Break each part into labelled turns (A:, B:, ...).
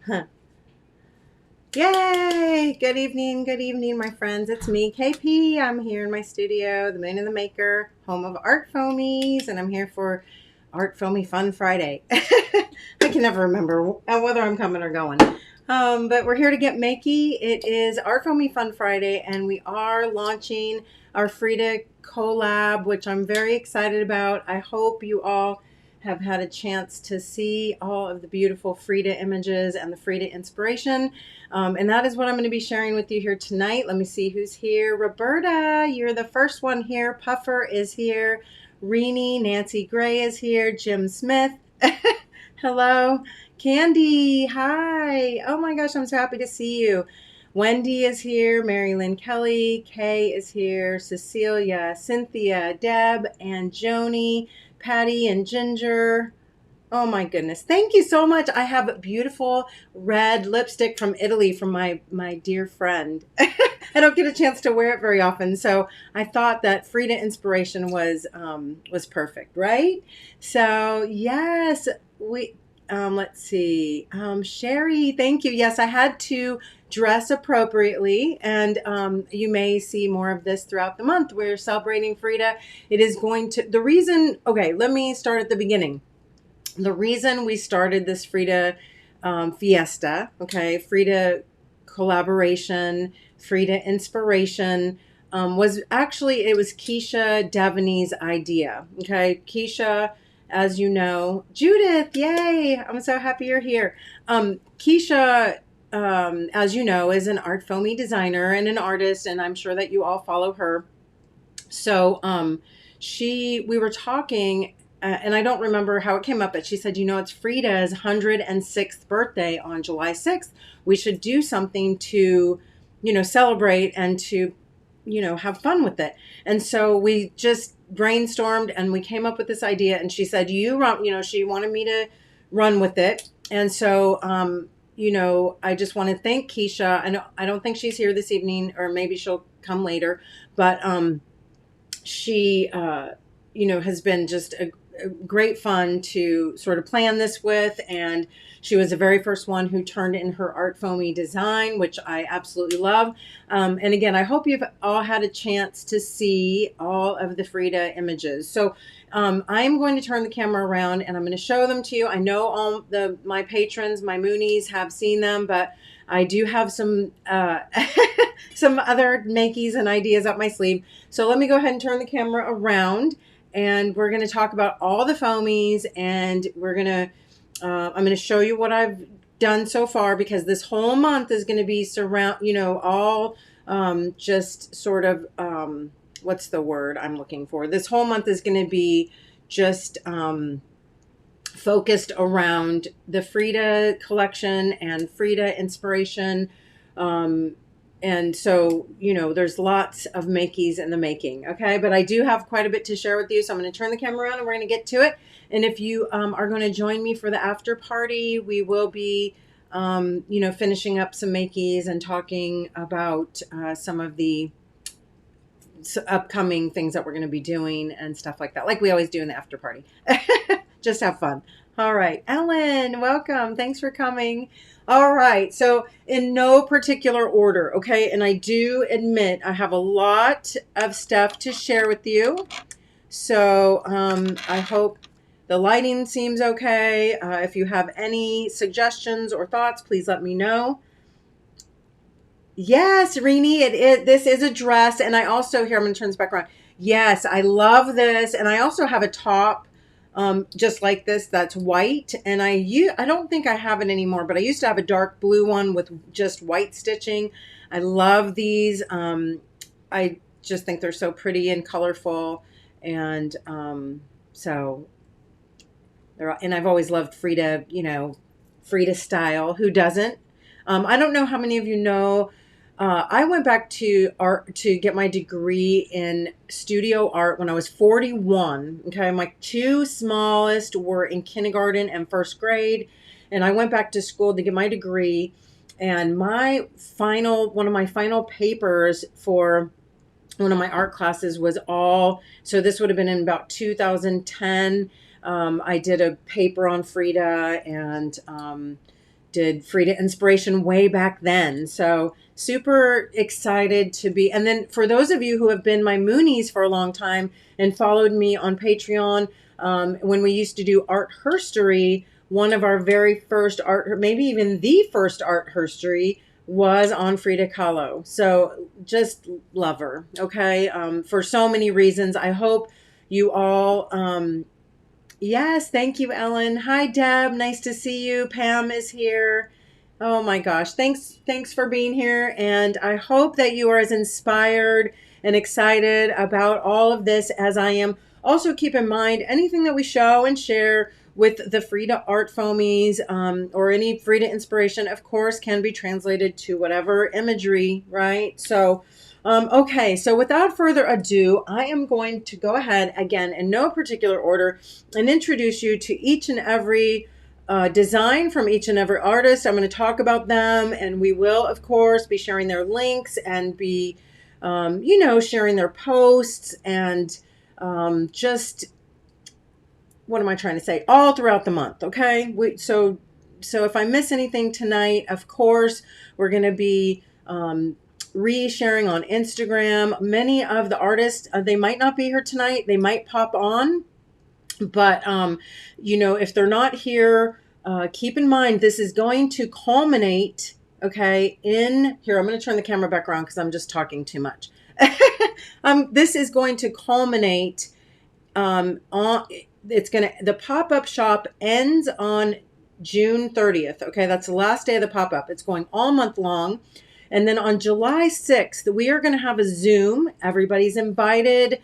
A: Huh. Yay! Good evening, my friends. It's me, KP. I'm here in my studio, the Moon and the Maker, home of Art Foamies, and I'm here for Art Foamy Fun Friday. I can never remember whether I'm coming or going. But we're here to get makey. It is Art Foamy Fun Friday, and we are launching our Frida collab, which I'm very excited about. I hope you all have had a chance to see all of the beautiful Frida images and the Frida inspiration. And that is what I'm going to be sharing with you here tonight. Let me see who's here. Roberta, you're the first one here. Puffer is here. Renee, Nancy Gray is here. Jim Smith. Hello. Candy, hi. Oh my gosh, I'm so happy to see you. Wendy is here. Mary Lynn Kelly. Kay is here. Cecilia, Cynthia, Deb, and Joni. Patty and Ginger. Oh my goodness. Thank you so much. I have a beautiful red lipstick from Italy from my dear friend. I don't get a chance to wear it very often, so I thought that Frida inspiration was perfect, right? So yes, we let's see. Sherry, thank you. Yes, I had to dress appropriately, and you may see more of this throughout the month. We're celebrating Frida. It is going to, the reason, okay, let me start at the beginning. The reason we started this Frida Fiesta, okay, Frida collaboration, Frida inspiration, was actually, it was Keisha Devany's idea, okay? Keisha, as you know, Judith, yay, I'm so happy you're here. Keisha, as you know, is an art foamy designer and an artist, and I'm sure that you all follow her. So we were talking, and I don't remember how it came up, but she said, it's Frida's 106th birthday on July 6th. We should do something to, celebrate and to, have fun with it. And so we just brainstormed and we came up with this idea. And she said, she wanted me to run with it. And so, I just want to thank Keisha. I don't think she's here this evening, or maybe she'll come later, but she, has been just a great fun to sort of plan this with. And she was the very first one who turned in her art foamy design, which I absolutely love. And again, I hope you've all had a chance to see all of the Frida images. So I'm going to turn the camera around and I'm going to show them to you. I know all my patrons, my Moonies, have seen them, but I do have some some other makeys and ideas up my sleeve. So let me go ahead and turn the camera around, and we're going to talk about all the foamies, and I'm going to show you what I've done so far, because this whole month is going to be all just sort of, what's the word I'm looking for? This whole month is going to be just focused around the Frida collection and Frida inspiration. And so, there's lots of makeys in the making, okay? But I do have quite a bit to share with you, so I'm going to turn the camera around and we're going to get to it. And if you are going to join me for the after party, we will be, finishing up some makeys and talking about some of the upcoming things that we're going to be doing and stuff like that, like we always do in the after party. Just have fun. All right, Ellen, welcome. Thanks for coming. All right, so in no particular order, okay? And I do admit I have a lot of stuff to share with you. So I hope the lighting seems okay. If you have any suggestions or thoughts, please let me know. Yes, Renee, this is a dress. And I also, here, I'm going to turn this back around. Yes, I love this. And I also have a top just like this that's white, and I don't think I have it anymore, but I used to have a dark blue one with just white stitching. I love these. I just think they're so pretty and colorful, and so and I've always loved Frida, Frida style. Who doesn't? I don't know how many of you know. I went back to art to get my degree in studio art when I was 41. Okay, my two smallest were in kindergarten and first grade, and I went back to school to get my degree. And one of my final papers for one of my art classes was so this would have been in about 2010. I did a paper on Frida, and did Frida inspiration way back then. So super excited to be. And then for those of you who have been my Moonies for a long time and followed me on Patreon, when we used to do art herstory, one of our very first art, maybe even the first art herstory, was on Frida Kahlo. So just love her. Okay. For so many reasons. I hope you all, yes, thank you, Ellen. Hi, Deb. Nice to see you. Pam is here. Oh my gosh. Thanks for being here. And I hope that you are as inspired and excited about all of this as I am. Also keep in mind, anything that we show and share with the Frida Art Foamies, or any Frida inspiration, of course, can be translated to whatever imagery, right? So, okay, so without further ado, I am going to go ahead again in no particular order and introduce you to each and every design from each and every artist. I'm going to talk about them, and we will, of course, be sharing their links and be, sharing their posts and just, what am I trying to say? All throughout the month, okay? So if I miss anything tonight, of course, we're going to be re-sharing on Instagram. Many of the artists, they might not be here tonight. They might pop on. But, if they're not here, keep in mind, this is going to culminate, okay, here, I'm going to turn the camera back around because I'm just talking too much. This is going to culminate the pop-up shop ends on June 30th. Okay, that's the last day of the pop-up. It's going all month long. And then on July 6th, we are going to have a Zoom. Everybody's invited,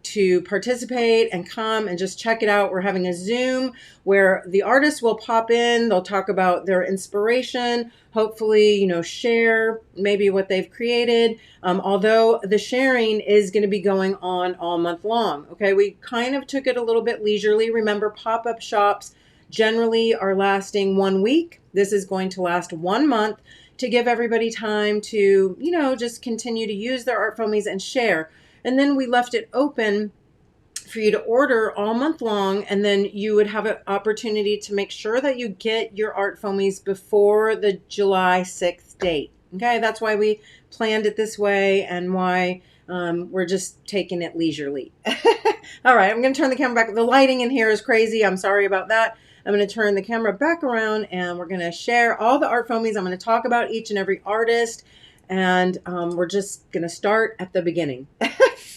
A: to participate and come and just check it out. We're having a Zoom where the artists will pop in. They'll talk about their inspiration, hopefully, share maybe what they've created. Although the sharing is going to be going on all month long. Okay, we kind of took it a little bit leisurely. Remember, pop-up shops generally are lasting 1 week. This is going to last 1 month to give everybody time to, just continue to use their Art Foamies and share. And then we left it open for you to order all month long. And then you would have an opportunity to make sure that you get your Art Foamies before the July 6th date. Okay, that's why we planned it this way and why we're just taking it leisurely. All right, I'm going to turn the camera back. The lighting in here is crazy. I'm sorry about that. I'm going to turn the camera back around and we're going to share all the Art Foamies. I'm going to talk about each and every artist. And we're just going to start at the beginning.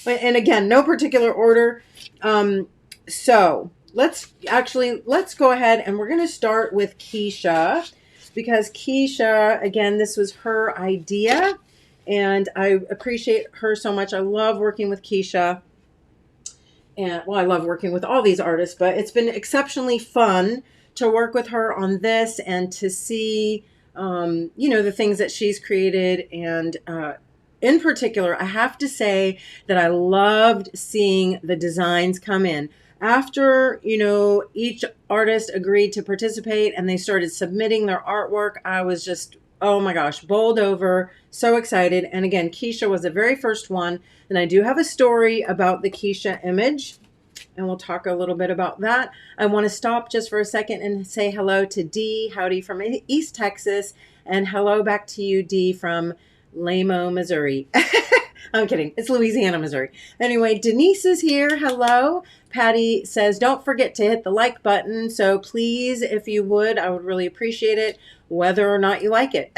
A: And again, no particular order. So let's go ahead and we're going to start with Keisha, because Keisha, again, this was her idea and I appreciate her so much. I love working with Keisha. And I love working with all these artists, but it's been exceptionally fun to work with her on this and to see the things that she's created. And in particular, I have to say that I loved seeing the designs come in. After, each artist agreed to participate and they started submitting their artwork, I was just, oh my gosh, bowled over, so excited. And again, Keisha was the very first one. And I do have a story about the Keisha image, and we'll talk a little bit about that. I want to stop just for a second and say hello to Dee. Howdy from East Texas. And hello back to you, Dee, from Lamo, Missouri. I'm kidding. It's Louisiana, Missouri. Anyway, Denise is here. Hello. Patty says, don't forget to hit the like button. So please, if you would, I would really appreciate it, whether or not you like it.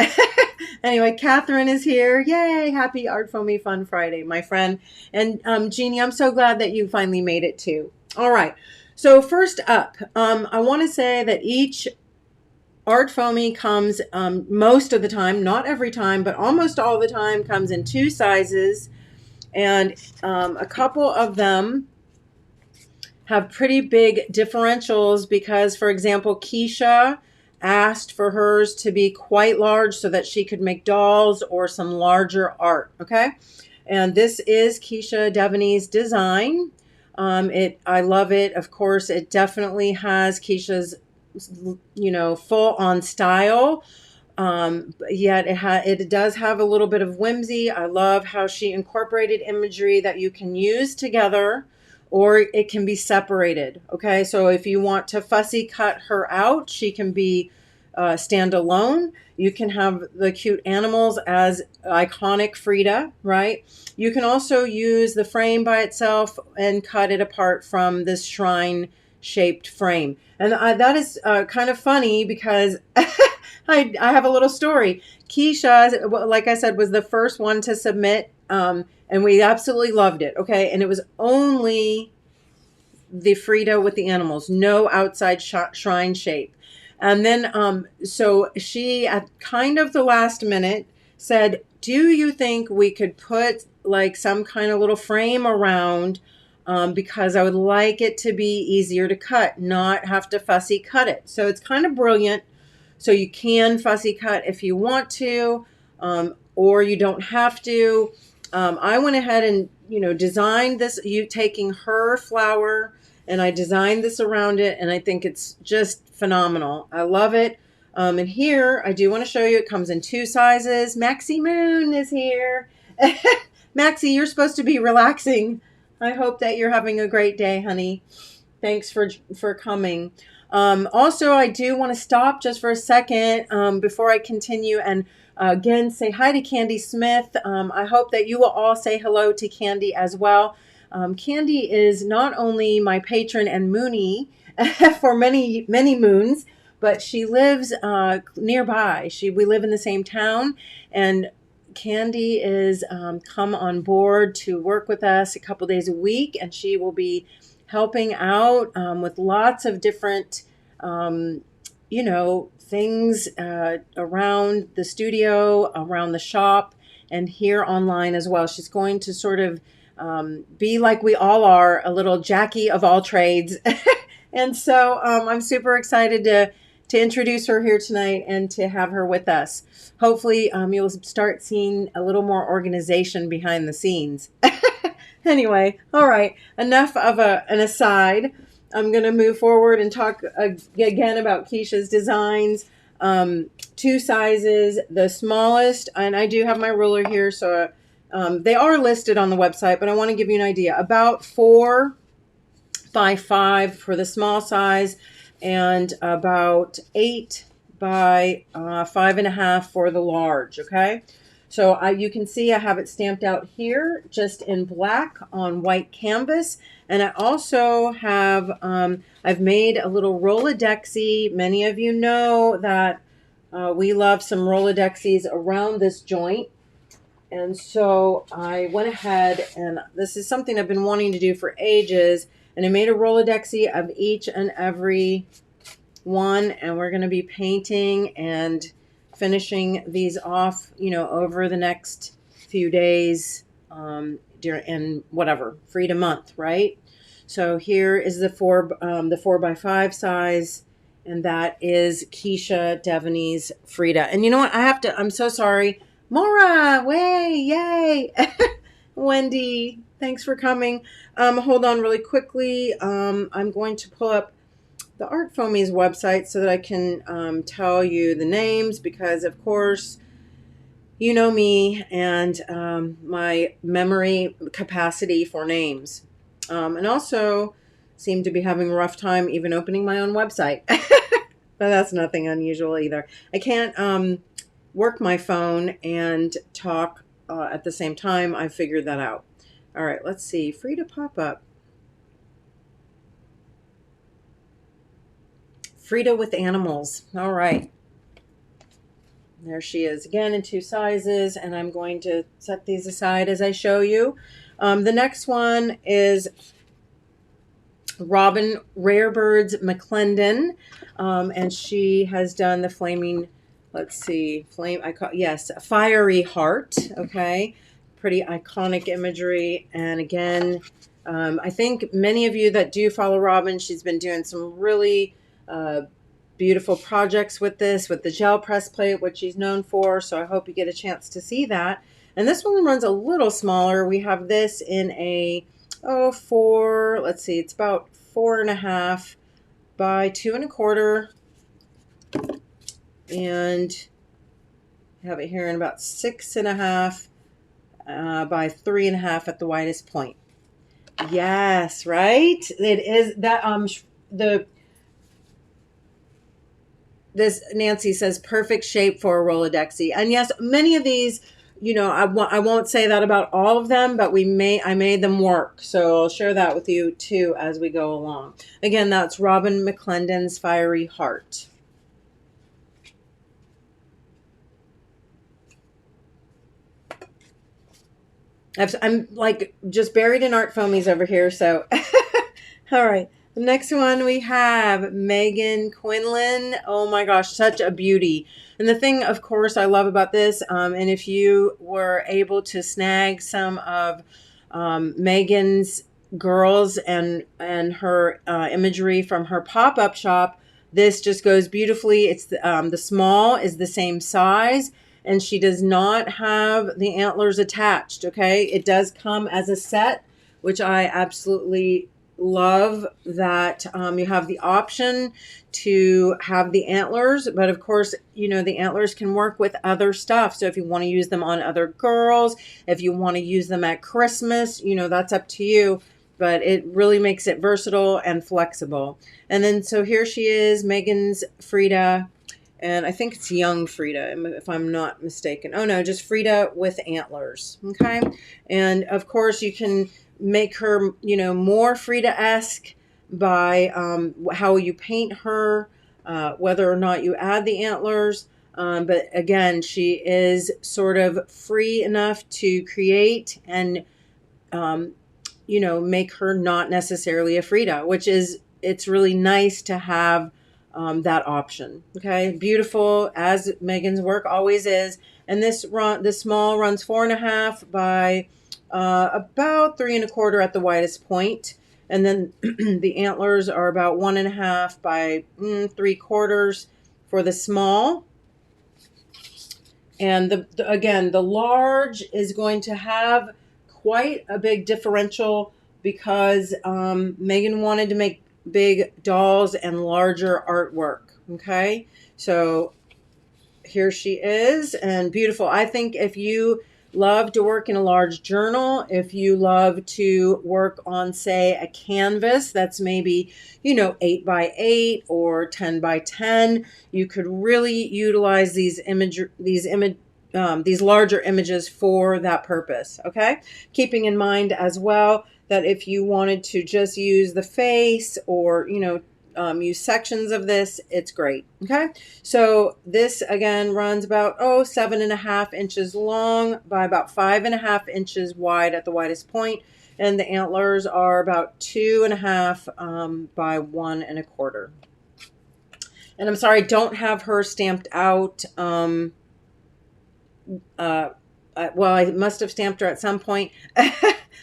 A: Anyway, Catherine is here. Yay. Happy Art Foamy Fun Friday, my friend. And Jeannie, I'm so glad that you finally made it too. All right. So first up, I want to say that each Art Foamy comes most of the time, not every time, but almost all the time, comes in 2 sizes. And a couple of them have pretty big differentials because, for example, Keisha asked for hers to be quite large so that she could make dolls or some larger art. Okay. And this is Keisha Devany's design. I love it. Of course, it definitely has Keisha's, full on style. Yet it does have a little bit of whimsy. I love how she incorporated imagery that you can use together or it can be separated. Okay, so if you want to fussy cut her out, she can be stand alone. You can have the cute animals as iconic Frida, right? You can also use the frame by itself and cut it apart from this shrine shaped frame. And that is kind of funny because I have a little story. Keisha, like I said, was the first one to submit, and we absolutely loved it. Okay, and it was only the Frida with the animals, no outside shrine shape. And then, so she at kind of the last minute said, "Do you think we could put like some kind of little frame around? Because I would like it to be easier to cut, not have to fussy cut it." So it's kind of brilliant. So you can fussy cut if you want to, or you don't have to. I went ahead and, designed this, taking her flower, and I designed this around it, and I think it's just phenomenal. I love it. And here, I do want to show you, it comes in 2 sizes. Maxie Moon is here. Maxie, you're supposed to be relaxing. I hope that you're having a great day, honey. Thanks for coming. Also, I do want to stop just for a second before I continue and again say hi to Candy Smith. I hope that you will all say hello to Candy as well. Candy is not only my patron and Moonie for many, many moons, but she lives nearby. We live in the same town, and Candy is come on board to work with us a couple days a week, and she will be helping out with lots of different, things around the studio, around the shop, and here online as well. She's going to sort of be like we all are, a little Jackie of all trades. And so I'm super excited to introduce her here tonight and to have her with us. Hopefully you'll start seeing a little more organization behind the scenes. Anyway, all right, enough of an aside. I'm going to move forward and talk again about Keisha's designs. 2 sizes, the smallest, and I do have my ruler here, so they are listed on the website, but I want to give you an idea. About 4 by 5 for the small size, and about 8 by 5.5 for the large, okay? So you can see I have it stamped out here just in black on white canvas. And I also have, I've made a little Rolodexy. Many of you know that we love some Rolodexys around this joint. And so I went ahead, and this is something I've been wanting to do for ages. And I made a Rolodexy of each and every one. And we're going to be painting and finishing these off, over the next few days, in whatever, Frida month, right? So here is the 4 by 5 size, and that is Keisha Devany's Frida. And you know what? I'm so sorry. Maura, way, yay. Wendy, thanks for coming. Hold on really quickly. I'm going to pull up the ArtFoamies website so that I can tell you the names, because of course you know me and my memory capacity for names, and also seem to be having a rough time even opening my own website. But that's nothing unusual either. I can't work my phone and talk at the same time. I figured that out. All right, let's see. Frida pop-up. Frida with animals. All right. There she is again in 2 sizes, and I'm going to set these aside as I show you. The next one is Robin Rarebird's McClendon, and she has done the flaming, fiery heart. Okay, pretty iconic imagery. And again, I think many of you that do follow Robin, she's been doing some really beautiful projects with the gel press plate, which she's known for. So I hope you get a chance to see that. And this one runs a little smaller. We have this in a, it's about 4.5 by 2.25. And I have it here in about 6.5 by 3.5 at the widest point. Yes, right? It is that the this Nancy says perfect shape for a Rolodexy. And yes, many of these, you know, I won't say that about all of them, but I made them work. So I'll share that with you too as we go along. Again, that's Robin McClendon's Fiery Heart. I'm like just buried in ArtFoamies over here. So, all right. The next one we have Megan Quinlan. Oh my gosh, such a beauty. And the thing, of course, I love about this, and if you were able to snag some of Megan's girls and her imagery from her pop-up shop, this just goes beautifully. It's the small is the same size, and she does not have the antlers attached. Okay, it does come as a set, which I absolutely love that. You have the option to have the antlers, but of course, you know, the antlers can work with other stuff. So if you want to use them on other girls, if you want to use them at Christmas, you know, that's up to you, but it really makes it versatile and flexible. And then so here she is, Megan's Frida, and I think it's young Frida, if I'm not mistaken. Oh no, just Frida with antlers. Okay. And of course you can make her, you know, more Frida-esque by how you paint her, whether or not you add the antlers. But again, she is sort of free enough to create and, you know, make her not necessarily a Frida, which is, it's really nice to have that option. Okay, beautiful, as Megan's work always is. And this small runs 4.5 by about 3.25 at the widest point, and then the antlers are about 1.5 by 3/4 for the small. And again, the large is going to have quite a big differential because Megan wanted to make big dolls and larger artwork. Okay, so here she is, and beautiful. I think if you love to work in a large journal, if you love to work on, say, a canvas that's maybe, you know, 8 by 8 or 10 by 10, you could really utilize these larger images for that purpose. Okay, keeping in mind as well that if you wanted to just use the face or, you know, use sections of this, it's great. Okay, so this again runs about 7.5 inches long by about 5.5 inches wide at the widest point, and the antlers are about 2.5 by 1.25. And I'm sorry, I don't have her stamped out. Well, I must have stamped her at some point,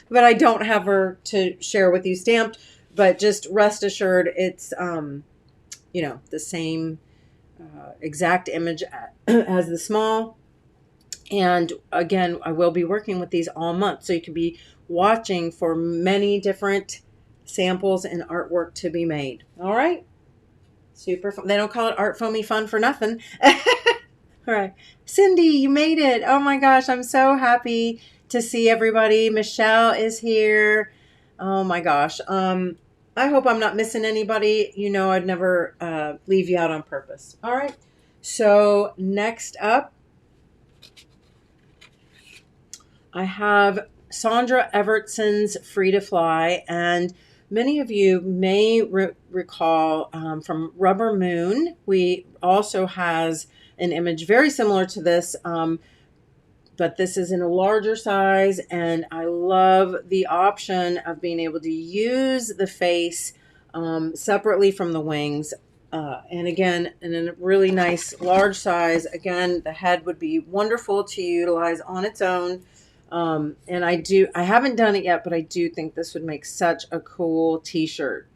A: but I don't have her to share with you stamped. But just rest assured, it's you know, the same exact image as the small. And again, I will be working with these all month, so you can be watching for many different samples and artwork to be made. All right, super fun. They don't call it ArtFoamy Fun for nothing. All right, Cindy, you made it. Oh my gosh, I'm so happy to see everybody. Michelle is here. Oh my gosh. I hope I'm not missing anybody. You know, I'd never leave you out on purpose. All right. So next up, I have Sandra Everson's Frida Fly, and many of you may recall from Rubber Moon. We also has an image very similar to this, but this is in a larger size, and I love the option of being able to use the face separately from the wings. And again, in a really nice large size. Again, the head would be wonderful to utilize on its own. And I haven't done it yet, but I do think this would make such a cool t-shirt.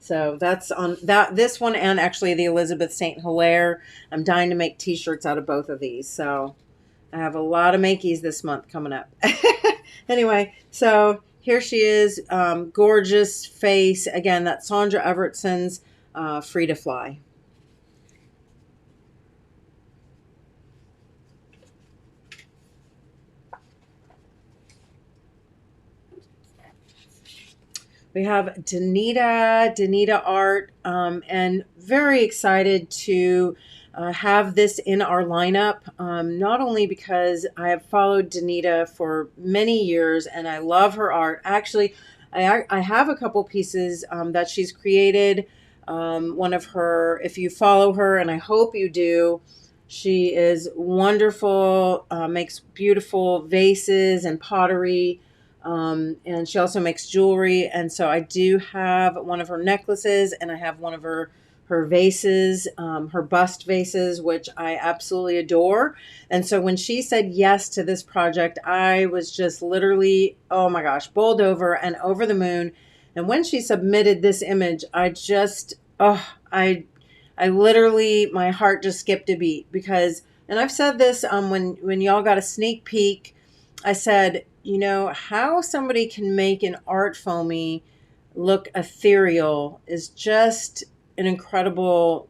A: So that's on this one, and actually the Elizabeth St Hilaire. I'm dying to make t-shirts out of both of these. So I have a lot of makeys this month coming up. Anyway, so here she is, gorgeous face. Again, that's Sandra Everson's Frida Fly. We have Danita art, and very excited to have this in our lineup. Not only because I have followed Danita for many years and I love her art. Actually, I have a couple pieces that she's created. One of her, if you follow her, and I hope you do, she is wonderful, makes beautiful vases and pottery. And she also makes jewelry. And so I do have one of her necklaces, and I have one of her vases, her bust vases, which I absolutely adore. And so when she said yes to this project, I was just literally, oh my gosh, bowled over and over the moon. And when she submitted this image, I just, I literally, my heart just skipped a beat because, and I've said this when y'all got a sneak peek, I said, you know, how somebody can make an art foamy look ethereal is just an incredible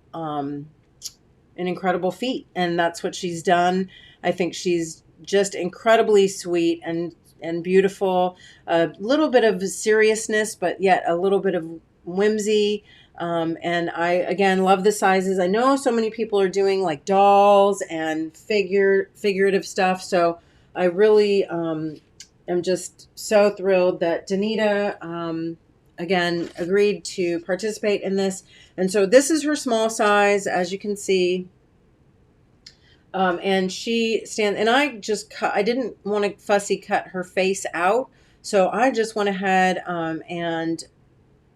A: feat. And that's what she's done. I think she's just incredibly sweet and beautiful, a little bit of seriousness, but yet a little bit of whimsy. And I, again, love the sizes. I know so many people are doing like dolls and figurative stuff. So I really am just so thrilled that Danita, again, agreed to participate in this. And so this is her small size, as you can see. And she stands, and I just cut, I didn't want to fussy cut her face out. So I just went ahead and,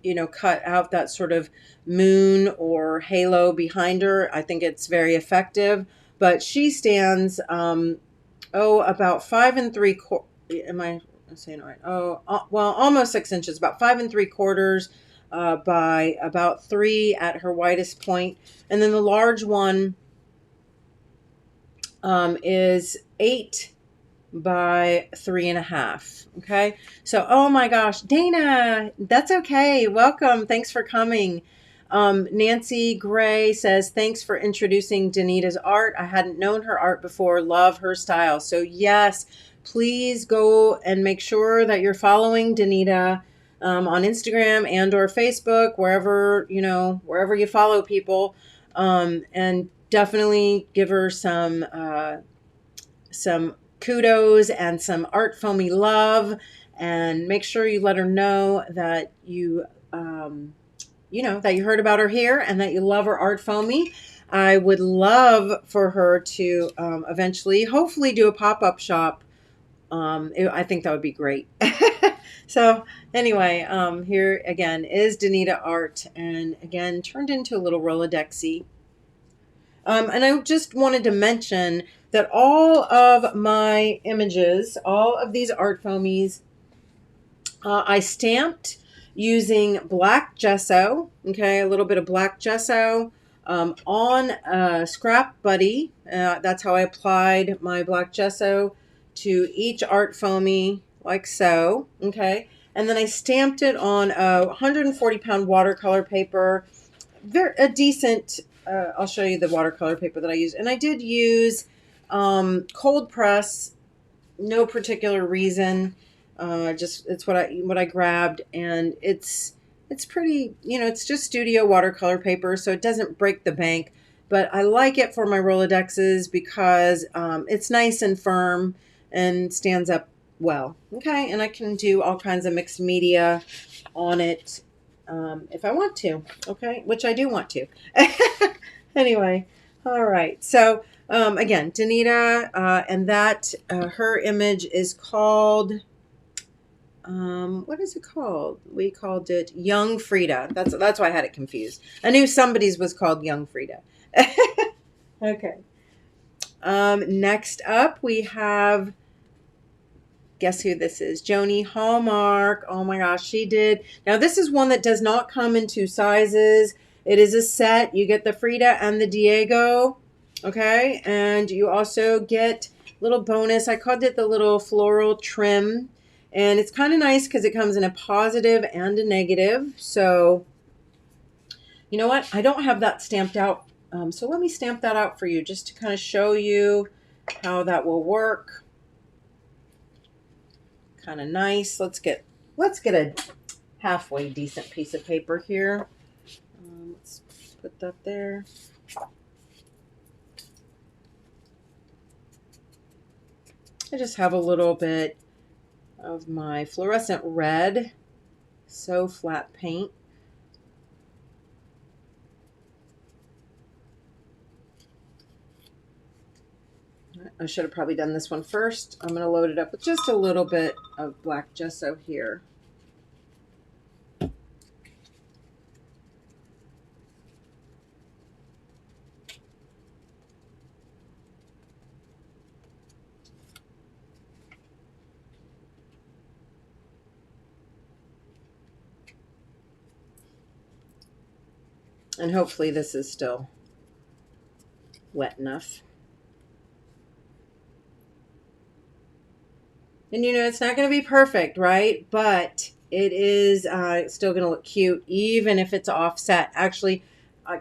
A: you know, cut out that sort of moon or halo behind her. I think it's very effective. But she stands, about 5 3/4. Am I saying it right? Well, almost 6 inches, about 5 3/4 by about 3 at her widest point. And then the large one is 8 by 3.5. Okay. So, oh my gosh, Dana, that's okay. Welcome. Thanks for coming. Nancy Gray says, thanks for introducing Danita's art. I hadn't known her art before. Love her style. So yes, please go and make sure that you're following Danita on Instagram and or Facebook, wherever you follow people, and definitely give her some kudos and some art foamy love, and make sure you let her know that you that you heard about her here and that you love her art foamy. I would love for her to eventually, hopefully, do a pop-up shop. I think that would be great. So anyway, here again is Danita art, and again turned into a little Rolodexy. And I just wanted to mention that all of my images, all of these art foamies, I stamped using black gesso, okay, a little bit of black gesso on Scrap Buddy. That's how I applied my black gesso to each art foamy, like so, okay. And then I stamped it on a 140-pound watercolor paper, a decent. I'll show you the watercolor paper that I used, and I did use cold press. No particular reason. Just it's what I grabbed, and it's pretty. It's just studio watercolor paper, so it doesn't break the bank. But I like it for my Rolodexes because it's nice and firm and stands up well. Okay, and I can do all kinds of mixed media on it if I want to. Okay, which I do want to. Anyway, all right. So again, Danita, and that her image is called. What is it called? We called it Young Frida. That's why I had it confused. I knew somebody's was called Young Frida. Okay. Next up we have, guess who this is? Joni Hallmark. Oh my gosh, she did. Now this is one that does not come in 2 sizes. It is a set. You get the Frida and the Diego. Okay. And you also get little bonus. I called it the little floral trim. And it's kind of nice because it comes in a positive and a negative. So, you know what? I don't have that stamped out. So let me stamp that out for you just to kind of show you how that will work. Kind of nice. Let's get a halfway decent piece of paper here. Let's put that there. I just have a little bit of my fluorescent red, so flat paint. I should have probably done this one first. I'm going to load it up with just a little bit of black gesso here. And hopefully this is still wet enough. And you know, it's not going to be perfect, right? But it is still going to look cute, even if it's offset. Actually,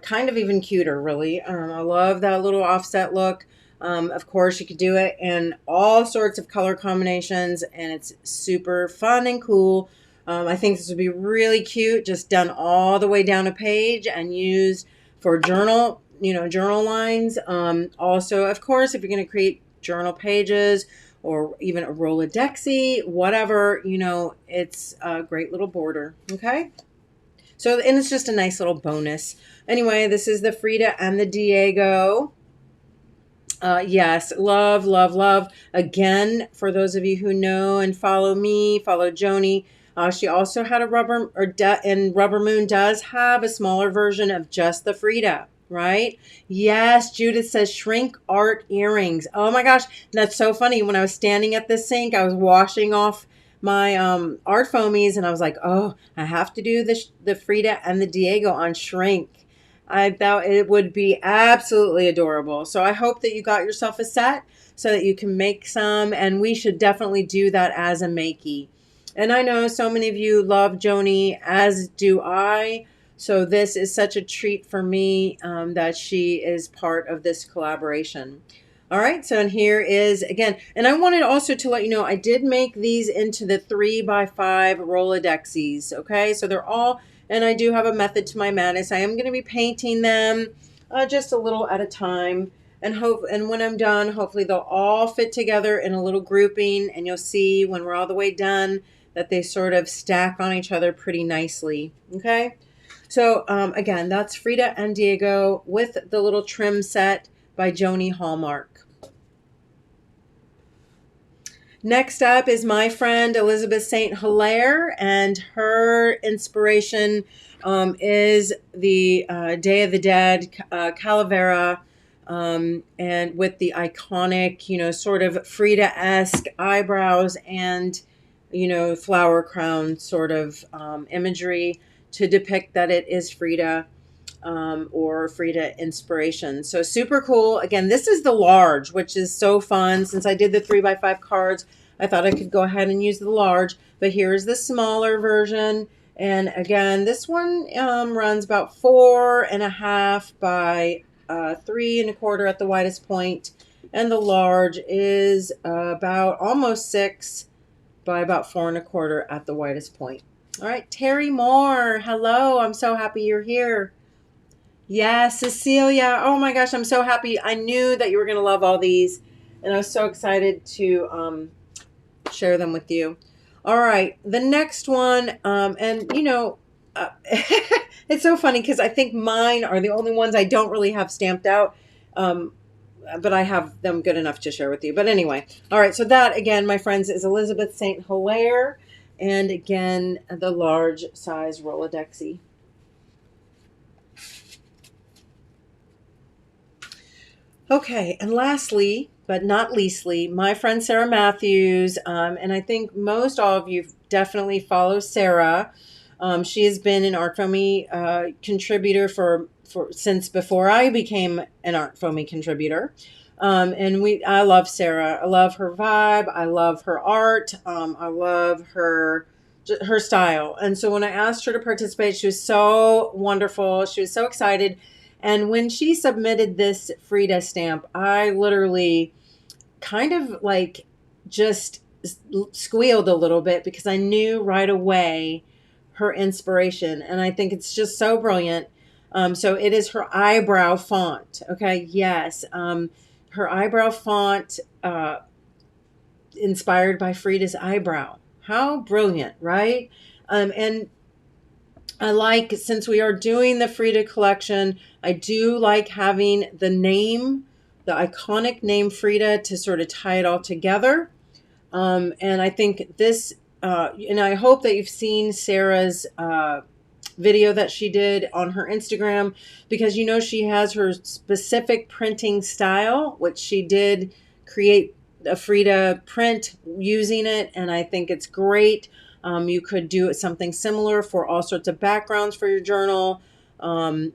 A: kind of even cuter, really. I love that little offset look. Of course, you could do it in all sorts of color combinations, and it's super fun and cool. I think this would be really cute, just done all the way down a page and used for journal, you know, journal lines. Also, of course, if you're going to create journal pages or even a Rolodexy, whatever, you know, it's a great little border. Okay. So, and it's just a nice little bonus. Anyway, this is the Frida and the Diego. Yes, love, love, love. Again, for those of you who know and follow me, follow Joni. She also had a and Rubber Moon does have a smaller version of just the Frida, right? Yes, Judith says shrink art earrings. Oh my gosh, that's so funny. When I was standing at the sink, I was washing off my ArtFoamies, and I was like, oh, I have to do the Frida and the Diego on shrink. I thought it would be absolutely adorable. So I hope that you got yourself a set so that you can make some, and we should definitely do that as a makey. And I know so many of you love Joni, as do I. So this is such a treat for me that she is part of this collaboration. All right, so and here is, again, and I wanted also to let you know, I did make these into the 3x5 Rolodexes, okay? So they're all, and I do have a method to my madness. I am going to be painting them just a little at a time. And when I'm done, hopefully they'll all fit together in a little grouping, and you'll see when we're all the way done that they sort of stack on each other pretty nicely, okay? So again, that's Frida and Diego with the little trim set by Joni Hallmark. Next up is my friend Elizabeth St Hilaire, and her inspiration is the Day of the Dead Calavera, and with the iconic, you know, sort of Frida-esque eyebrows and, you know, flower crown sort of imagery to depict that it is Frida. Or Frida inspiration. So super cool. Again, this is the large, which is so fun. Since I did the 3x5 cards, I thought I could go ahead and use the large, but here's the smaller version. And again, this one runs about 4.5 by 3.25 at the widest point. And the large is about almost 6 by about 4.25 at the widest point. All right, Terry Moore. Hello. I'm so happy you're here. Yes, Cecilia. Oh my gosh, I'm so happy. I knew that you were going to love all these, and I was so excited to share them with you. All right, the next one, and you know, it's so funny because I think mine are the only ones I don't really have stamped out, but I have them good enough to share with you. But anyway, all right, so that, again, my friends, is Elizabeth St Hilaire, and again, the large size Rolodexy. Okay, and lastly, but not leastly, my friend Sarah Matthews, and I think most all of you definitely follow Sarah. She has been an ArtFoamy contributor for since before I became an ArtFoamy contributor. And I love Sarah. I love her vibe. I love her art. I love her style. And so when I asked her to participate, she was so wonderful. She was so excited. And when she submitted this Frida stamp, I literally kind of like just squealed a little bit because I knew right away her inspiration. And I think it's just so brilliant. So it is her eyebrow font. Okay. Yes. Her eyebrow font, inspired by Frida's eyebrow. How brilliant, right? And I like, since we are doing the Frida collection, I do like having the name, the iconic name Frida, to sort of tie it all together. And I think this, and I hope that you've seen Sarah's video that she did on her Instagram, because you know she has her specific printing style, which she did create a Frida print using it, and I think it's great. You could do something similar for all sorts of backgrounds for your journal. You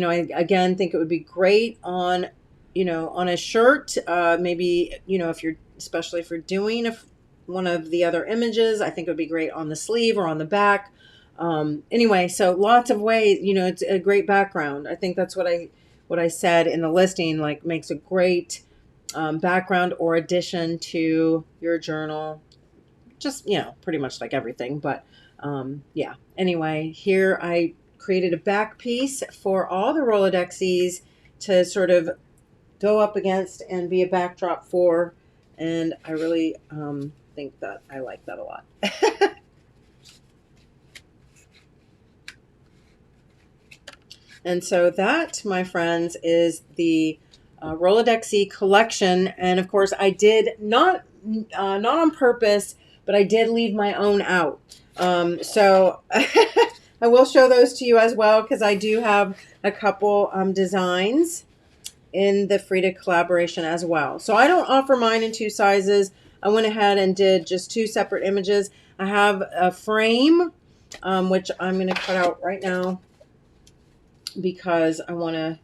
A: know, I again think it would be great on, you know, on a shirt. Maybe, you know, if you're, especially if you're doing one of the other images, I think it would be great on the sleeve or on the back. Anyway, so lots of ways, you know, it's a great background. I think that's what I said in the listing, like makes a great background or addition to your journal. Just, you know, pretty much like everything. But yeah, anyway, here I created a back piece for all the Rolodexes to sort of go up against and be a backdrop for. And I really think that I like that a lot. And so that, my friends, is the Rolodexy collection. And of course, I did not on purpose, but I did leave my own out. So I will show those to you as well, because I do have a couple designs in the Frida collaboration as well. So I don't offer mine in 2 sizes. I went ahead and did just 2 separate images. I have a frame, which I'm going to cut out right now, because I want to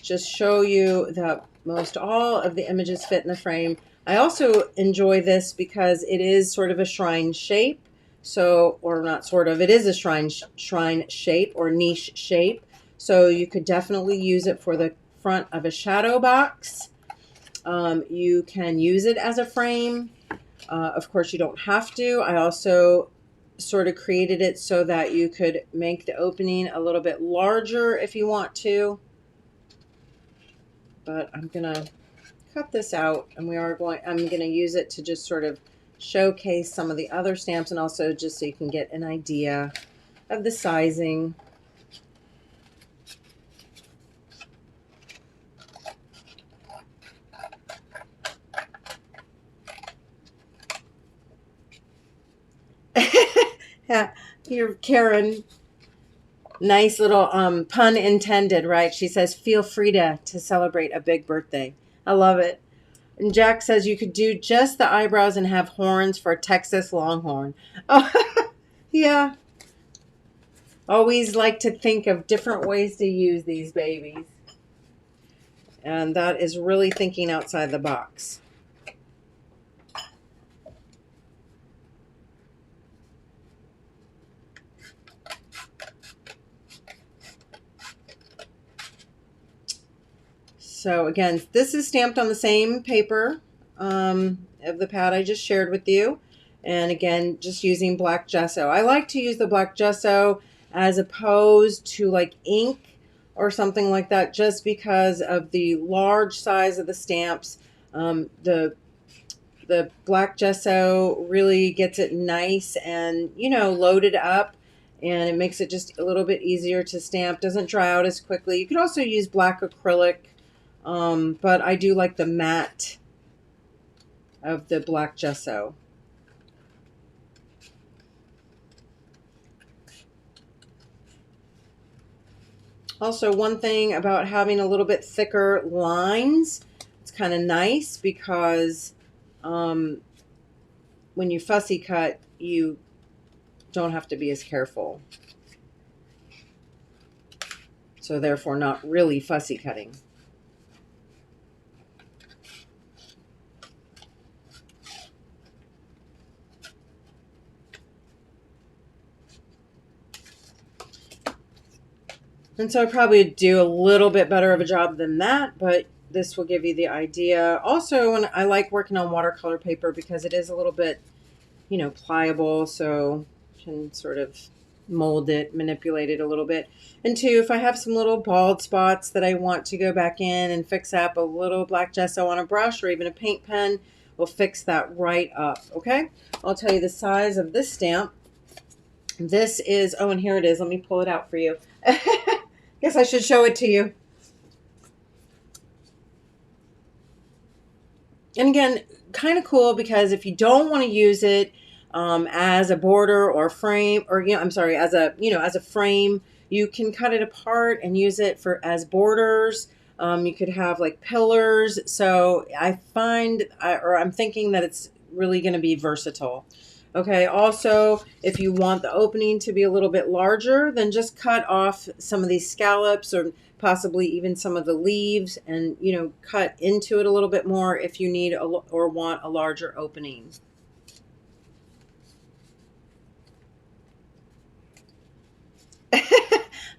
A: just show you that most all of the images fit in the frame. I also enjoy this because it is sort of a shrine shape. So, or not sort of, it is a shrine shape or niche shape. So you could definitely use it for the front of a shadow box. You can use it as a frame. Of course, you don't have to. I also sort of created it so that you could make the opening a little bit larger if you want to. But I'm gonna cut this out, and I'm gonna use it to just sort of showcase some of the other stamps, and also just so you can get an idea of the sizing. Yeah, you're Karen. Nice little pun intended, right? She says, feel Frida to celebrate a big birthday. I love it. And Jack says you could do just the eyebrows and have horns for Texas Longhorn. Oh, yeah. Always like to think of different ways to use these babies. And that is really thinking outside the box. So again, this is stamped on the same paper of the pad I just shared with you. And again, just using black gesso. I like to use the black gesso as opposed to like ink or something like that, just because of the large size of the stamps. The black gesso really gets it nice and, you know, loaded up, and it makes it just a little bit easier to stamp. Doesn't dry out as quickly. You could also use black acrylic. But I do like the matte of the black gesso. Also, one thing about having a little bit thicker lines, it's kind of nice because when you fussy cut, you don't have to be as careful. So therefore not really fussy cutting. And so I probably do a little bit better of a job than that, but this will give you the idea. Also, when I like working on watercolor paper because it is a little bit, you know, pliable, so you can sort of mold it, manipulate it a little bit. And two, if I have some little bald spots that I want to go back in and fix up, a little black gesso on a brush or even a paint pen will fix that right up, okay? I'll tell you the size of this stamp. This is, oh, and here it is. Let me pull it out for you. Guess I should show it to you. And again, kind of cool because if you don't want to use it as a border or frame, or I'm sorry, as a frame, you can cut it apart and use it as borders. You could have like pillars. So I'm thinking that it's really going to be versatile. Okay. Also, if you want the opening to be a little bit larger, then just cut off some of these scallops or possibly even some of the leaves and, cut into it a little bit more if you need or want a larger opening.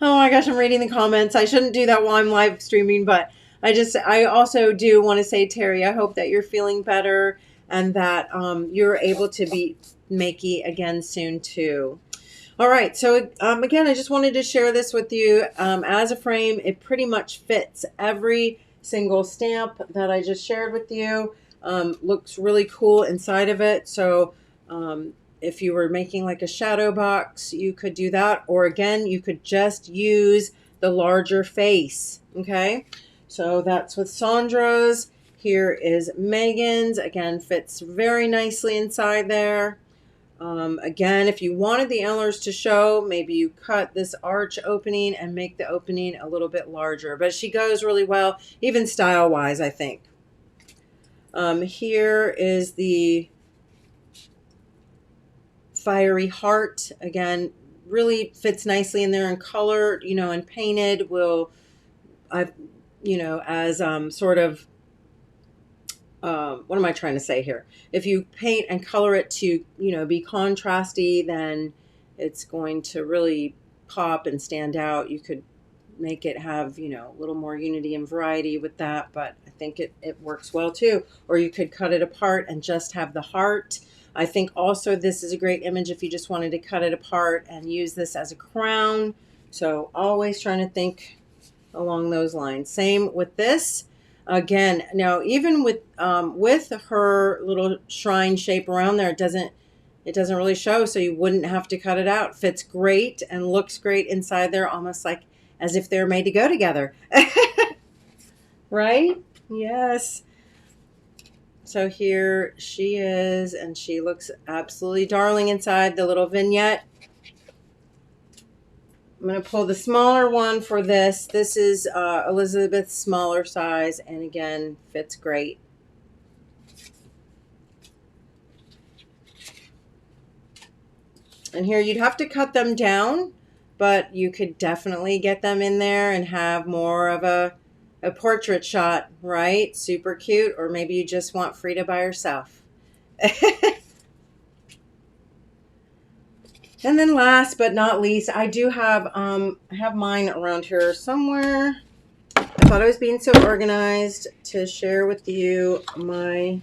A: Oh my gosh, I'm reading the comments. I shouldn't do that while I'm live streaming, but I also do want to say, Terry, I hope that you're feeling better and that you're able to be makey again soon too. All right, so again, I just wanted to share this with you. As a frame, it pretty much fits every single stamp that I just shared with you. Looks really cool inside of it. So if you were making like a shadow box, you could do that. Or again, you could just use the larger face, okay? So that's with Sandra's. Here is Megan's. Again, fits very nicely inside there. Again, if you wanted the antlers to show, maybe you cut this arch opening and make the opening a little bit larger. But she goes really well, even style-wise, I think. Here is the fiery heart. Again, really fits nicely in there, and color, and painted will, as sort of, what am I trying to say here? If you paint and color it to, be contrasty, then it's going to really pop and stand out. You could make it have, a little more unity and variety with that, but I think it works well too. Or you could cut it apart and just have the heart. I think also this is a great image if you just wanted to cut it apart and use this as a crown. So always trying to think along those lines. Same with this. Again, now even with her little shrine shape around there, it doesn't really show, so you wouldn't have to cut it out. Fits great and looks great inside there, almost like as if they're made to go together. Right? Yes. So here she is, and she looks absolutely darling inside the little vignette. I'm going to pull the smaller one for this. This is Elizabeth's smaller size, and again, fits great. And here you'd have to cut them down, but you could definitely get them in there and have more of a portrait shot, right? Super cute. Or maybe you just want Frida by herself. And then last but not least, I do have I have mine around here somewhere. I thought I was being so organized to share with you my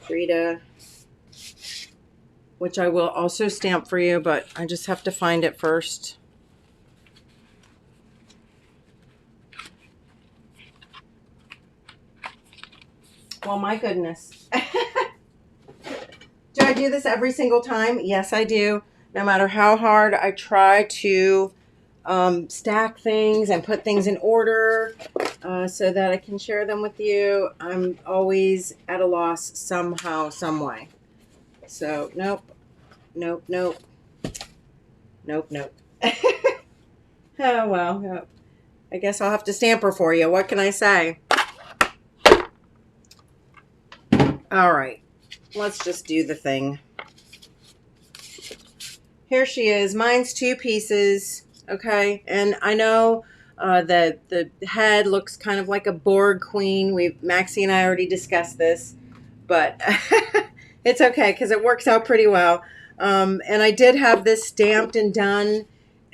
A: Frida, which I will also stamp for you, but I just have to find it first. Well, my goodness. Do I do this every single time? Yes, I do. No matter how hard I try to stack things and put things in order so that I can share them with you, I'm always at a loss somehow, some way. So, nope. Nope, nope. Nope, nope. Oh, well. Yep. I guess I'll have to stamp her for you. What can I say? All right. Let's just do the thing. Here she is. Mine's 2 pieces. Okay. And I know that the head looks kind of like a Borg queen. Maxie and I already discussed this. But it's okay because it works out pretty well. And I did have this stamped and done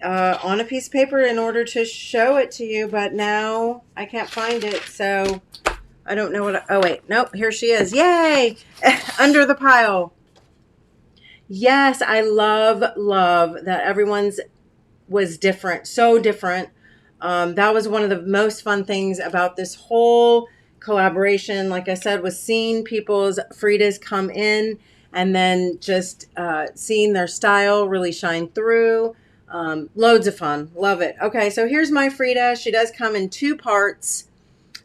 A: on a piece of paper in order to show it to you, but now I can't find it, so I don't know what oh wait, nope, here she is. Yay! Under the pile. Yes, I love that everyone's was different, so different. That was one of the most fun things about this whole collaboration. Like I said, was seeing people's Fridas come in and then just seeing their style really shine through. Loads of fun. Love it. Okay, so here's my Frida. She does come in two parts.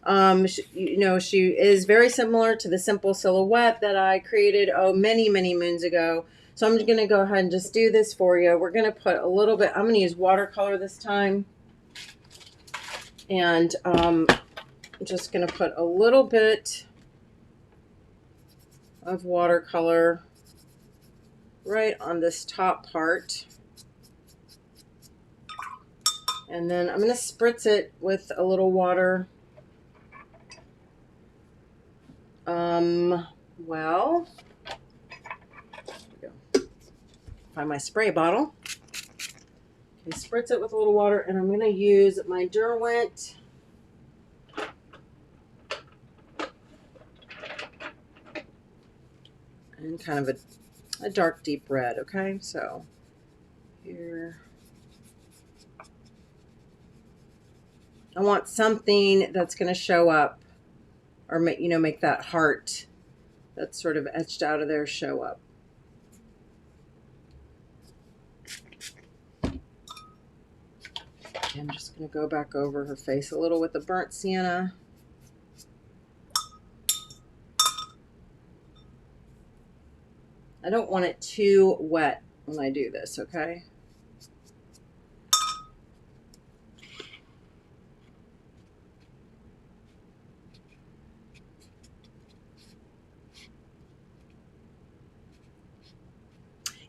A: She is very similar to the simple silhouette that I created, many moons ago. So I'm going to go ahead and just do this for you. We're going to put a little bit, I'm going to use watercolor this time. And I'm just going to put a little bit of watercolor right on this top part. And then I'm going to spritz it with a little water. Well, find my spray bottle. Okay, spritz it with a little water, and I'm going to use my Derwent and kind of a dark deep red. Okay, so here I want something that's going to show up, or make that heart that's sort of etched out of there show up. I'm just going to go back over her face a little with the burnt sienna. I don't want it too wet when I do this, okay?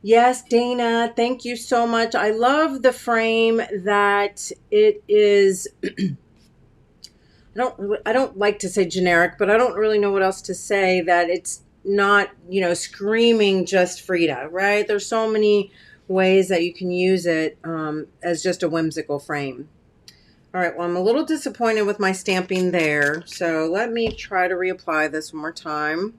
A: Yes, Dana, thank you so much. I love the frame that it is. I don't like to say generic, but I don't really know what else to say, that it's not, screaming just Frida, right? There's so many ways that you can use it as just a whimsical frame. All right, well, I'm a little disappointed with my stamping there, so let me try to reapply this one more time.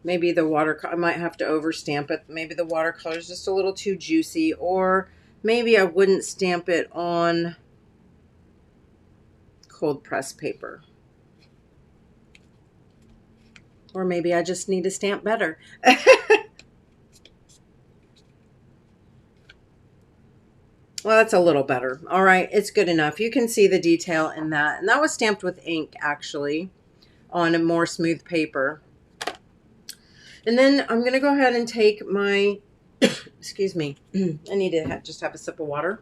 A: Maybe the I might have to overstamp it. Maybe the watercolor is just a little too juicy, or maybe I wouldn't stamp it on cold press paper. Or maybe I just need to stamp better. Well, that's a little better. All right, it's good enough. You can see the detail in that. And that was stamped with ink, actually, on a more smooth paper. And then I'm going to go ahead and take my, excuse me, I need to just have a sip of water.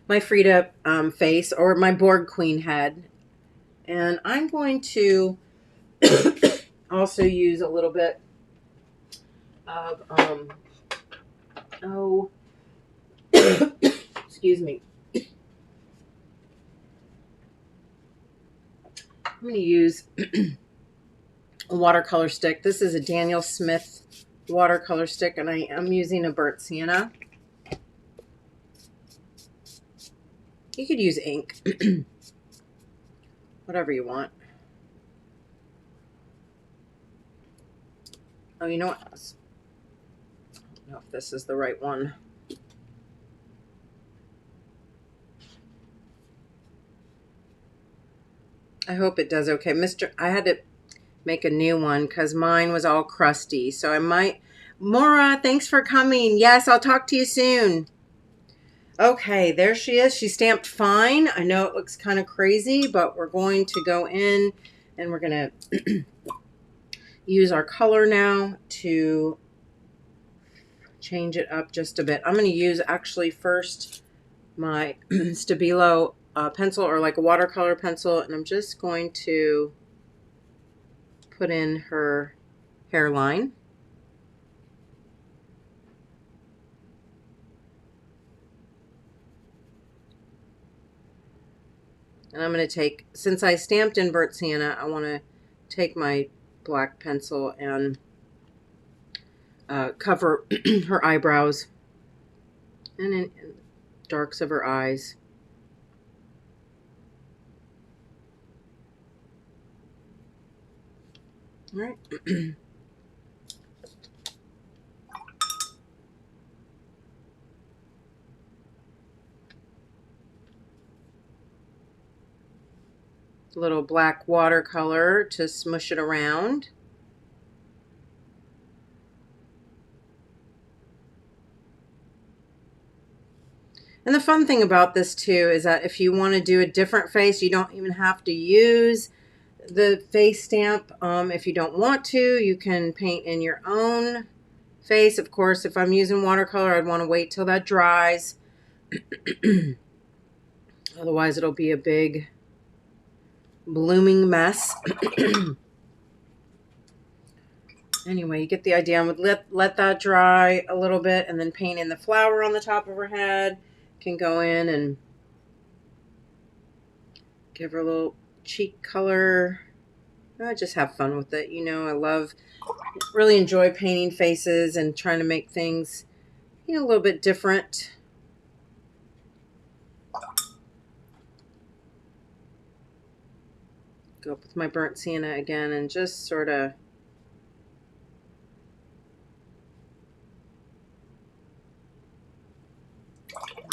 A: My Frida face, or my Borg Queen head. And I'm going to also use a little bit of, excuse me. I'm going to use a watercolor stick. This is a Daniel Smith watercolor stick, and I am using a burnt sienna. You could use ink, whatever you want. Oh, you know what? I don't know if this is the right one. I hope it does okay. I had to make a new one because mine was all crusty. So I might. Maura, thanks for coming. Yes, I'll talk to you soon. Okay, there she is. She stamped fine. I know it looks kind of crazy, but we're going to go in and we're going to use our color now to change it up just a bit. I'm going to use actually first my Stabilo pencil, or like a watercolor pencil, and I'm just going to put in her hairline. And I'm going to take, since I stamped in burnt sienna, I want to take my black pencil and cover her eyebrows and in darks of her eyes. All right. Little black watercolor to smush it around. And the fun thing about this too is that if you want to do a different face, you don't even have to use the face stamp. If you don't want to, you can paint in your own face. Of course, if I'm using watercolor, I'd want to wait till that dries. Otherwise, it'll be a big blooming mess. Anyway, you get the idea. I would let that dry a little bit and then paint in the flower on the top of her head. Can go in and give her a little cheek color. I just have fun with it. You know, really enjoy painting faces and trying to make things, you know, a little bit different. Go up with my burnt sienna again and just sort of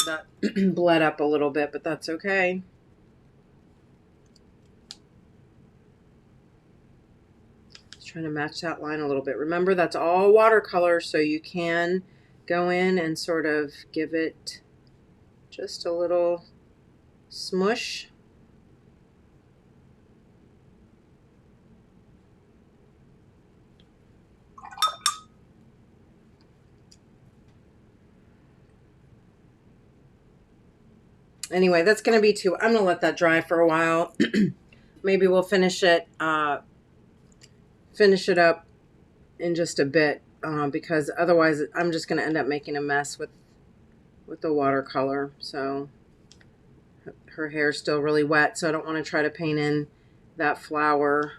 A: that bled up a little bit, but that's okay. Just trying to match that line a little bit. Remember, that's all watercolor, so you can go in and sort of give it just a little smush. Anyway, that's going to be too. I'm going to let that dry for a while. Maybe we'll finish it up in just a bit because otherwise I'm just going to end up making a mess with the watercolor. So her hair's still really wet, so I don't want to try to paint in that flower.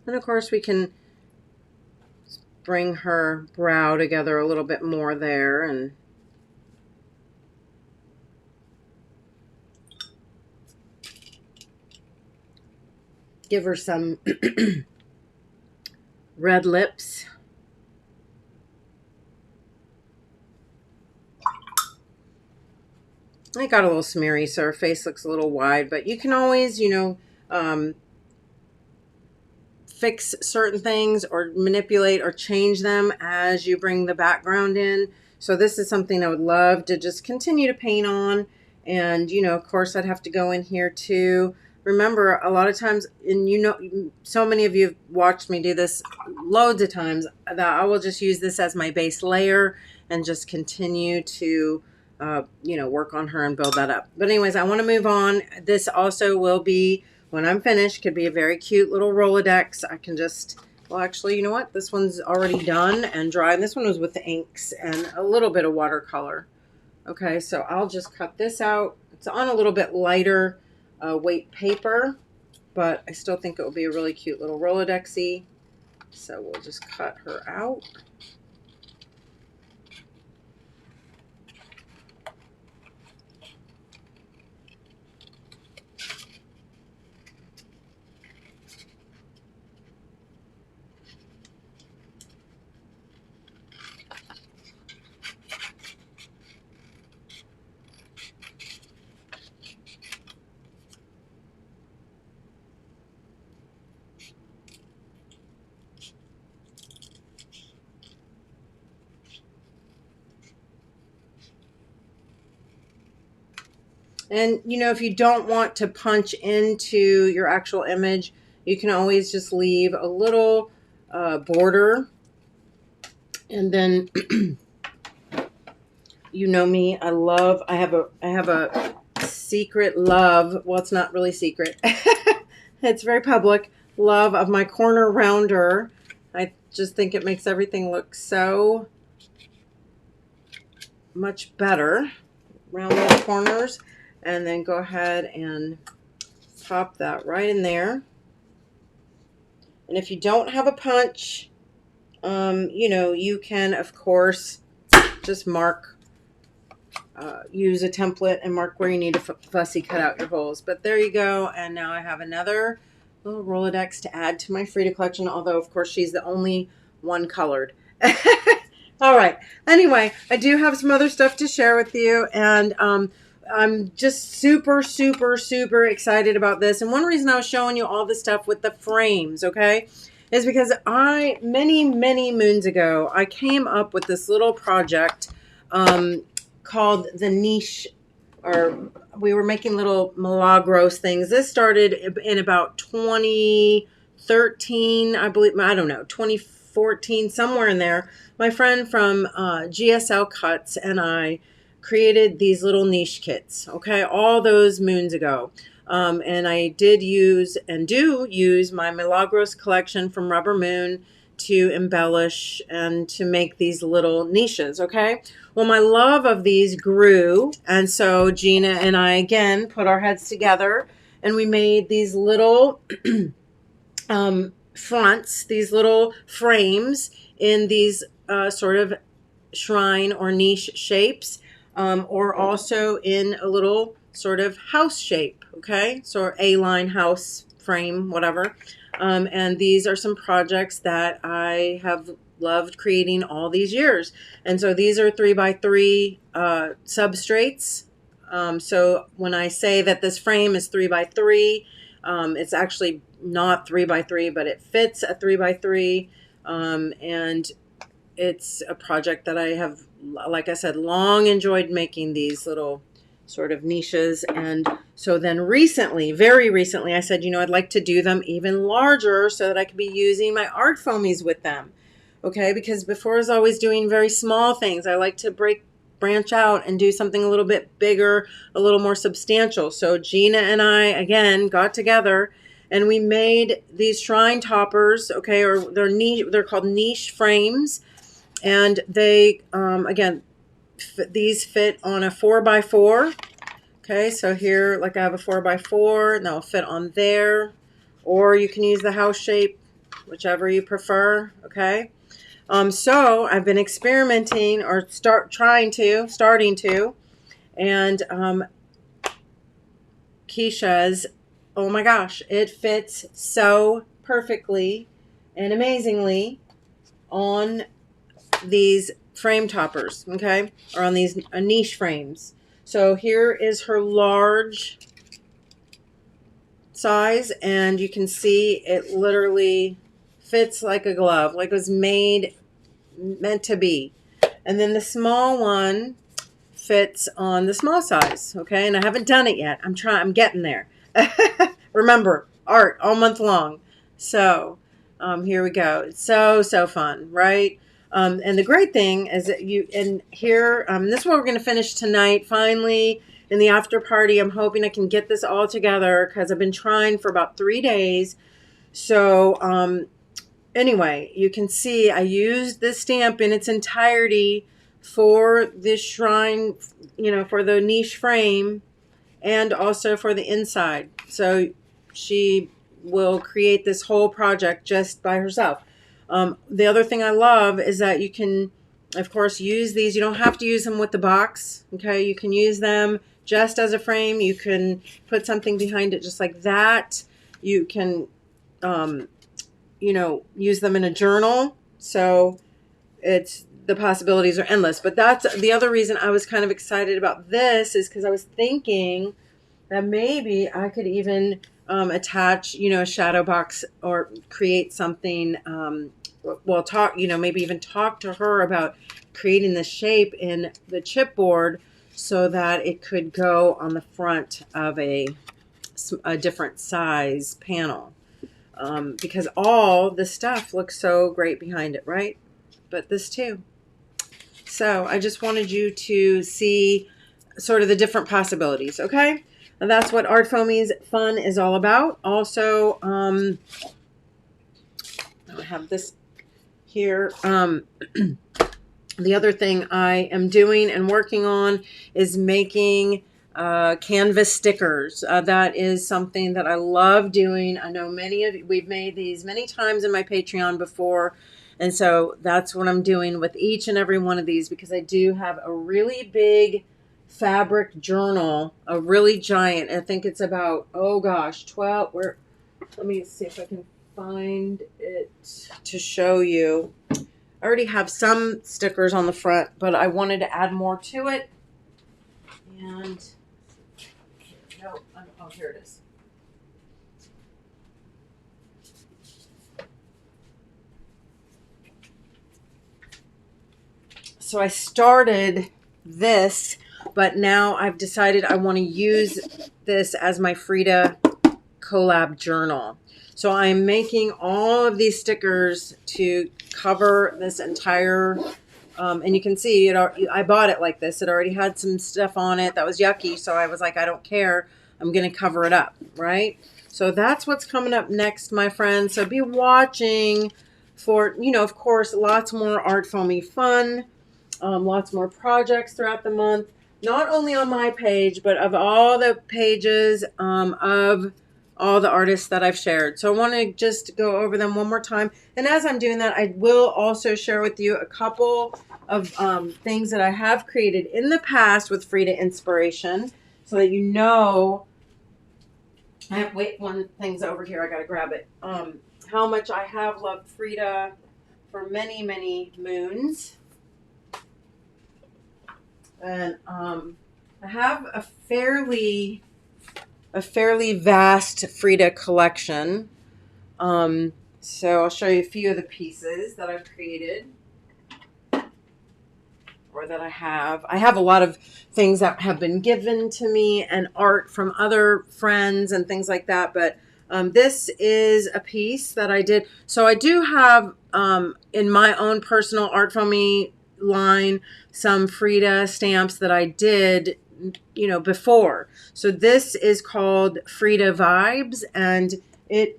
A: And of course we can bring her brow together a little bit more there and give her some red lips. I got a little smeary, so her face looks a little wide, but you can always, you know, fix certain things or manipulate or change them as you bring the background in. So this is something I would love to just continue to paint on. And, you know, of course, I'd have to go in here too. Remember, a lot of times, and you know, so many of you have watched me do this loads of times, that I will just use this as my base layer and just continue to, you know, work on her and build that up. But anyways, I want to move on. This also will be, when I'm finished, could be a very cute little Rolodex. I can just, well, actually, you know what? This one's already done and dry. And this one was with the inks and a little bit of watercolor. Okay, so I'll just cut this out. It's on a little bit lighter weight paper, but I still think it will be a really cute little Rolodexy. So we'll just cut her out. And, you know, if you don't want to punch into your actual image, you can always just leave a little border. And then, you know me, I have a secret love. Well, it's not really secret. It's very public love of my corner rounder. I just think it makes everything look so much better. Round those corners. And then go ahead and pop that right in there. And if you don't have a punch, you know, you can, of course, just mark use a template and mark where you need to fussy cut out your holes. But there you go. And now I have another little Rolodex to add to my Frida collection, although of course she's the only one colored. All right. Anyway, I do have some other stuff to share with you, and I'm just super, super, super excited about this. And one reason I was showing you all this stuff with the frames, okay, is because many, many moons ago, I came up with this little project called the niche, or we were making little milagros things. This started in about 2013, I believe, I don't know, 2014, somewhere in there. My friend from GSL Cuts and I created these little niche kits, okay, all those moons ago. And I did use and do use my Milagros collection from Rubber Moon to embellish and to make these little niches, okay? Well, my love of these grew, and so Gina and I again put our heads together and we made these little fronts, these little frames in these sort of shrine or niche shapes, or also in a little sort of house shape, okay? So A-line house frame, whatever. And these are some projects that I have loved creating all these years. And so these are 3x3 substrates. So when I say that this frame is 3x3, it's actually not 3x3, but it fits a 3x3. And it's a project that I have, like I said, long enjoyed making these little sort of niches. And so then recently, very recently, I said, you know, I'd like to do them even larger so that I could be using my ArtFoamies with them. Okay, because before I was always doing very small things. I like to branch out and do something a little bit bigger, a little more substantial. So Gina and I, again, got together and we made these shrine toppers, okay, or they're called niche frames. And they, again, these fit on a 4x4. Okay, so here, like I have a 4x4, and they'll fit on there. Or you can use the house shape, whichever you prefer, okay? So I've been experimenting, or starting to, and Keisha's, oh my gosh, it fits so perfectly and amazingly on these frame toppers, okay, or on these niche frames. So here is her large size, and you can see it literally fits like a glove, like it was meant to be. And then the small one fits on the small size, okay, and I haven't done it yet. I'm getting there. Remember, art all month long. So here we go. It's so fun, right? And the great thing is that this is what we're going to finish tonight. Finally, in the after party, I'm hoping I can get this all together because I've been trying for about 3 days. So anyway, you can see I used this stamp in its entirety for this shrine, you know, for the niche frame and also for the inside. So she will create this whole project just by herself. The other thing I love is that you can, of course, use these. You don't have to use them with the box, okay? You can use them just as a frame. You can put something behind it just like that. You can, you know, use them in a journal. So the possibilities are endless. But that's the other reason I was kind of excited about this, is because I was thinking that maybe I could even attach, you know, a shadow box or create something, maybe even talk to her about creating the shape in the chipboard so that it could go on the front of a different size panel. Because all the stuff looks so great behind it, right? But this too. So I just wanted you to see sort of the different possibilities, okay? And that's what ArtFoamies Fun is all about. Also, I have this here. The other thing I am doing and working on is making canvas stickers. That is something that I love doing. I know we've made these many times in my Patreon before. And so that's what I'm doing with each and every one of these, because I do have a really big fabric journal, a really giant. I think it's about, oh gosh, 12. Let me see if I can find it to show you. I already have some stickers on the front, but I wanted to add more to it. And no, oh, here it is. So I started this, but now I've decided I want to use this as my Frida collab journal. So I'm making all of these stickers to cover this entire, and you can see it. I bought it like this. It already had some stuff on it that was yucky. So I was like, I don't care. I'm going to cover it up, right? So that's what's coming up next, my friends. So be watching for, you know, of course, lots more Art Foamy fun. Lots more projects throughout the month, not only on my page, but of all the pages of all the artists that I've shared. So I want to just go over them one more time. And as I'm doing that, I will also share with you a couple of things that I have created in the past with Frida inspiration, so that you know, I have, wait, one thing's over here, I got to grab it. How much I have loved Frida for many, many moons. And I have a fairly vast Frida collection. So I'll show you a few of the pieces that I've created, or that I have. I have a lot of things that have been given to me and art from other friends and things like that. But this is a piece that I did. So I do have in my own personal Art Foamy line some Frida stamps that I did, you know, before. So this is called Frida Vibes, and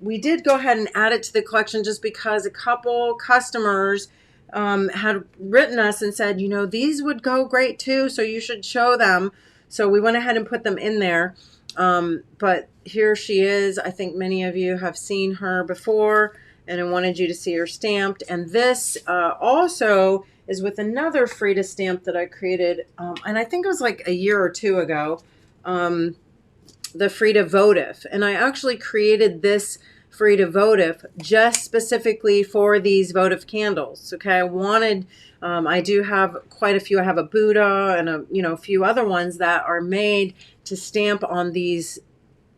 A: we did go ahead and add it to the collection just because a couple customers had written us and said, you know, these would go great too, so you should show them. So we went ahead and put them in there. But here she is. I think many of you have seen her before, and I wanted you to see her stamped. And this also is with another Frida stamp that I created, and I think it was like a year or two ago, the Frida votive. And I actually created this Frida votive just specifically for these votive candles. Okay, I wanted, I do have quite a few. I have a Buddha and a few other ones that are made to stamp on these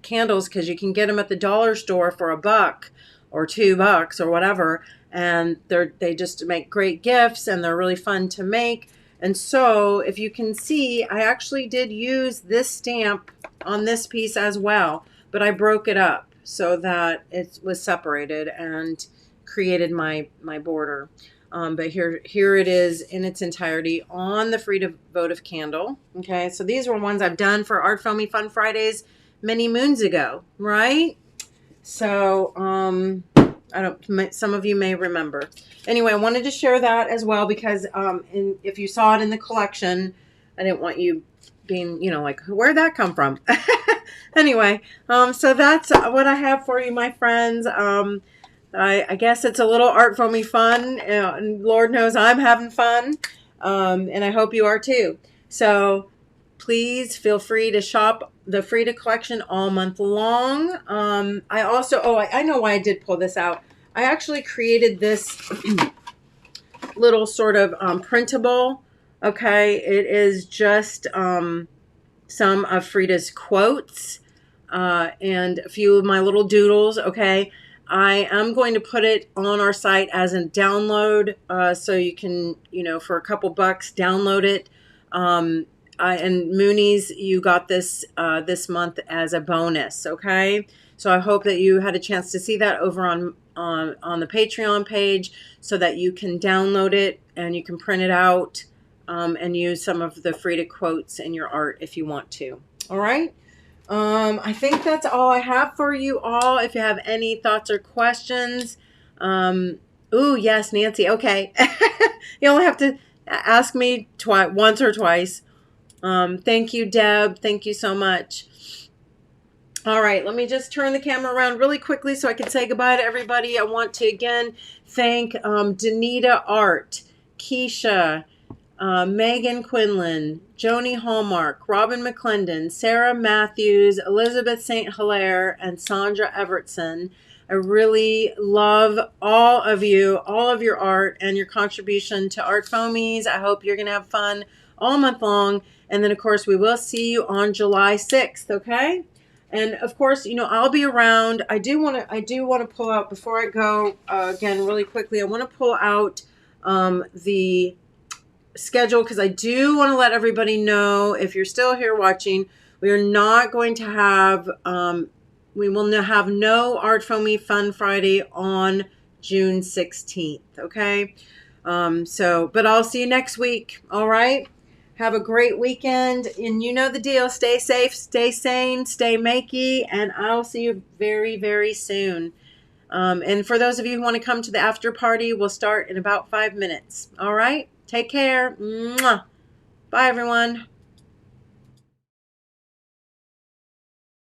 A: candles, because you can get them at the dollar store for $1 or $2 or whatever. And they just make great gifts, and they're really fun to make. And so if you can see, I actually did use this stamp on this piece as well, but I broke it up so that it was separated and created my border. But here it is in its entirety on the Frida votive candle. Okay, so these were ones I've done for Art Foamy Fun Fridays many moons ago, right? So some of you may remember. Anyway, I wanted to share that as well, because if you saw it in the collection, I didn't want you being, like, where'd that come from? Anyway, so that's what I have for you, my friends. I guess it's a little Art Foamy fun, and Lord knows I'm having fun, and I hope you are too. So please feel free to shop the Frida collection all month long. I also, I know why I did pull this out. I actually created this little sort of printable. Okay, it is just some of Frida's quotes and a few of my little doodles. Okay, I am going to put it on our site as a download, so you can, for a couple bucks, download it. And Moonies, you got this this month as a bonus. Okay, so I hope that you had a chance to see that over on the Patreon page, so that you can download it and you can print it out and use some of the Frida quotes in your art if you want to. All right. I think that's all I have for you all. If you have any thoughts or questions, ooh, yes, Nancy. Okay. You only have to ask me once or twice. Thank you, Deb. Thank you so much. All right, let me just turn the camera around really quickly so I can say goodbye to everybody. I want to again thank Danita Art, Keisha, Megan Quinlan, Joni Hallmark, Robin McClendon, Sarah Matthews, Elizabeth St Hilaire, and Sandra Everson. I really love all of you, all of your art and your contribution to Art Foamies. I hope you're going to have fun all month long. And then, of course, we will see you on July 6th, okay? And, of course, you know, I'll be around. I do want to pull out, before I go, again, really quickly, I want to pull out the schedule, because I do want to let everybody know, if you're still here watching, we are not going to have we will have no Art Foamy Fun Friday on June 16th. Okay, but I'll see you next week. All right, have a great weekend, and you know the deal. Stay safe, stay sane, stay makey, and I'll see you very, very soon. And for those of you who want to come to the after party, we'll start in about 5 minutes. All right. Take care. Mwah. Bye, everyone.